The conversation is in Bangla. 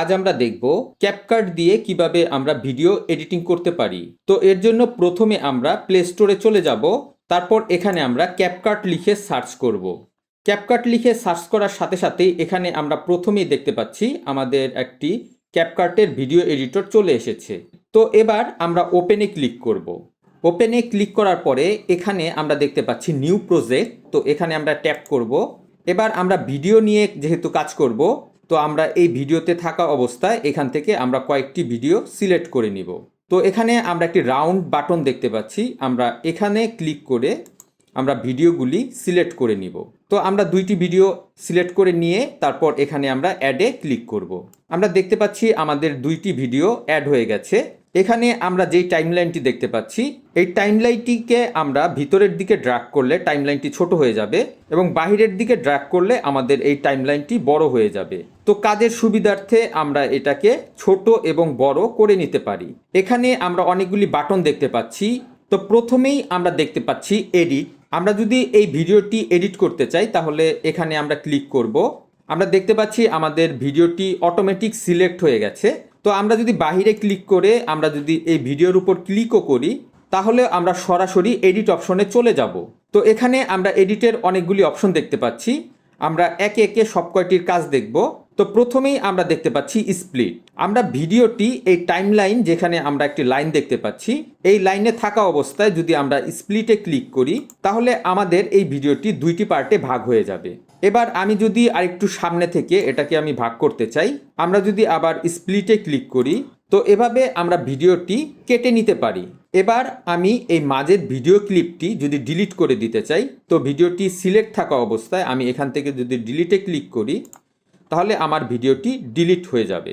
আজ আমরা দেখব ক্যাপকাট দিয়ে কিভাবে আমরা ভিডিও এডিটিং করতে পারি। তো এর জন্য প্রথমে আমরা প্লে স্টোরে চলে যাব। তারপর এখানে আমরা ক্যাপকাট লিখে সার্চ করব। ক্যাপকাট লিখে সার্চ করার সাথে সাথেই এখানে আমরা প্রথমেই দেখতে পাচ্ছি আমাদের একটি ক্যাপকাটের ভিডিও এডিটর চলে এসেছে। তো এবার আমরা ওপেনে ক্লিক করব। ওপেনে ক্লিক করার পরে এখানে আমরা দেখতে পাচ্ছি নিউ প্রজেক্ট। তো এখানে আমরা ট্যাপ করব। এবার আমরা ভিডিও নিয়ে যেহেতু কাজ করব, তো আমরা এই ভিডিওতে থাকা অবস্থায় এখান থেকে আমরা কয়েকটি ভিডিও সিলেক্ট করে নিব। তো এখানে আমরা একটি রাউন্ড বাটন দেখতে পাচ্ছি, আমরা এখানে ক্লিক করে আমরা ভিডিওগুলি সিলেক্ট করে নিব। তো আমরা দুইটি ভিডিও সিলেক্ট করে নিয়ে তারপর এখানে আমরা অ্যাডে ক্লিক করব। আমরা দেখতে পাচ্ছি আমাদের দুইটি ভিডিও অ্যাড হয়ে গেছে। এখানে আমরা যেই টাইমলাইনটি দেখতে পাচ্ছি, এই টাইমলাইনটিকে আমরা ভিতরের দিকে ড্র্যাগ করলে টাইমলাইনটি ছোট হয়ে যাবে এবং বাহিরের দিকে ড্র্যাগ করলে আমাদের এই টাইমলাইনটি বড় হয়ে যাবে। তো কাজের সুবিধার্থে আমরা এটাকে ছোট এবং বড় করে নিতে পারি। এখানে আমরা অনেকগুলি বাটন দেখতে পাচ্ছি। তো প্রথমেই আমরা দেখতে পাচ্ছি এডিট। আমরা যদি এই ভিডিওটি এডিট করতে চাই তাহলে এখানে আমরা ক্লিক করব। আমরা দেখতে পাচ্ছি আমাদের ভিডিওটি অটোমেটিক সিলেক্ট হয়ে গেছে। তো আমরা যদি বাহিরে ক্লিক করে আমরা যদি এই ভিডিওর উপর ক্লিকও করি তাহলে আমরা সরাসরি এডিট অপশনে চলে যাব। তো এখানে আমরা এডিটের অনেকগুলি অপশন দেখতে পাচ্ছি। আমরা একে একে সব কয়টির কাজ দেখব। তো প্রথমেই আমরা দেখতে পাচ্ছি স্প্লিট। আমরা ভিডিওটি এই টাইমলাইন যেখানে আমরা একটি লাইন দেখতে পাচ্ছি, এই লাইনে থাকা অবস্থায় যদি আমরা স্প্লিটে ক্লিক করি তাহলে আমাদের এই ভিডিওটি দুইটি পার্টে ভাগ হয়ে যাবে। এবার আমি যদি আরেকটু সামনে থেকে এটাকে আমি ভাগ করতে চাই, আমরা যদি আবার স্প্লিটে ক্লিক করি তো এভাবে আমরা ভিডিওটি কেটে নিতে পারি। এবার আমি এই মাঝের ভিডিও ক্লিপটি যদি ডিলিট করে দিতে চাই, তো ভিডিওটি সিলেক্ট থাকা অবস্থায় আমি এখান থেকে যদি ডিলিটে ক্লিক করি তাহলে আমার ভিডিওটি ডিলিট হয়ে যাবে।